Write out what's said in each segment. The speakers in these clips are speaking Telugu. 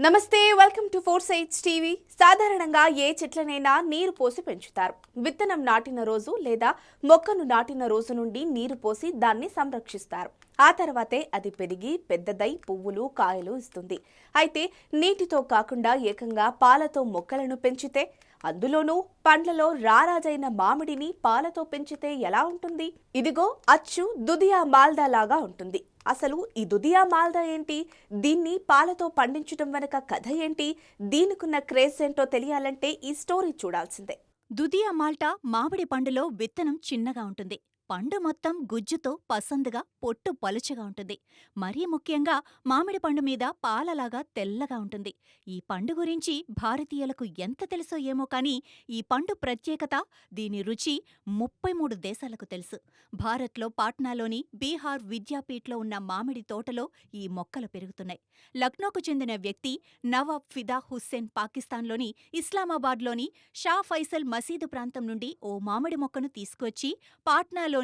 నమస్తే welcome to four sides TV. సాధారణంగా ఏ చెట్లనైనా నీరు పోసి పెంచుతారు. విత్తనం నాటిన రోజు లేదా మొక్కను నాటిన రోజు నుండి నీరు పోసి దాన్ని సంరక్షిస్తారు. ఆ తర్వాతే అది పెరిగి పెద్దదై పువ్వులు కాయలు ఇస్తుంది. అయితే నీటితో కాకుండా ఏకంగా పాలతో మొక్కలను పెంచితే, అందులోనూ పండ్లలో రారాజైన మామిడిని పాలతో పెంచితే ఎలా ఉంటుంది? ఇదిగో అచ్చు దుధియా మాల్దా లాగా ఉంటుంది. అసలు ఈ దుధియా మాల్దా ఏంటి? దీన్ని పాలతో పండించడం వెనక కథ ఏంటి? దీనికున్న క్రేజ్ ఏంటో తెలియాలంటే ఈ స్టోరీ చూడాల్సిందే. దుధియా మాల్టా మామిడి పండులో విత్తనం చిన్నగా ఉంటుంది. పండు మొత్తం గుజ్జుతో పసందుగా పొట్టు పలుచగా ఉంటుంది. మరీ ముఖ్యంగా మామిడి పండు మీద పాలలాగా తెల్లగా ఉంటుంది. ఈ పండు గురించి భారతీయులకు ఎంత తెలుసో ఏమో కాని ఈ పండు ప్రత్యేకత, దీని రుచి 33 దేశాలకు తెలుసు. భారత్లో పాట్నాలోని బీహార్ విద్యాపీఠ్లో ఉన్న మామిడి తోటలో ఈ మొక్కలు పెరుగుతున్నాయి. లక్నోకు చెందిన వ్యక్తి నవాబ్ ఫిదా హుస్సేన్ పాకిస్తాన్లోని ఇస్లామాబాద్లోని షా ఫైసల్ మసీదు ప్రాంతం నుండి ఓ మామిడి మొక్కను తీసుకొచ్చి పాట్నాలోని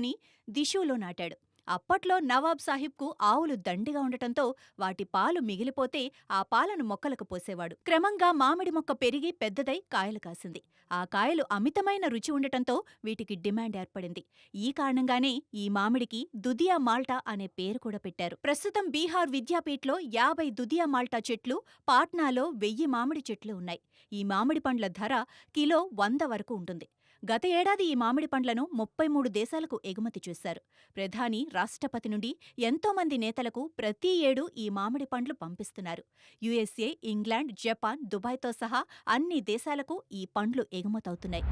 దిషూలో నాటాడు. అప్పట్లో నవాబ్ సాహిబ్కు ఆవులు దండిగా ఉండటంతో వాటి పాలు మిగిలిపోతే ఆ పాలను మొక్కలకు పోసేవాడు. క్రమంగా మామిడి మొక్క పెరిగి పెద్దదై కాయలు కాసింది. ఆ కాయలు అమితమైన రుచి ఉండటంతో వీటికి డిమాండ్ ఏర్పడింది. ఈ కారణంగానే ఈ మామిడికి దుధియా మాల్టా అనే పేరు కూడా పెట్టారు. ప్రస్తుతం బీహార్ విద్యాపీఠ్లో 50 దుధియా మాల్టా చెట్లు, పాట్నాలో 1000 మామిడి చెట్లు ఉన్నాయి. ఈ మామిడి పండ్ల ధర కిలో 100 వరకు ఉంటుంది. గత ఏడాది ఈ మామిడి పండ్లను 33 దేశాలకు ఎగుమతి చేశారు. ప్రధాని, రాష్ట్రపతి నుండి ఎంతోమంది నేతలకు ప్రతి ఏడూ ఈ మామిడి పండ్లు పంపిస్తున్నారు. యుఎస్ఏ, ఇంగ్లాండ్, జపాన్, దుబాయ్తో సహా అన్ని దేశాలకు ఈ పండ్లు ఎగుమతవుతున్నాయి.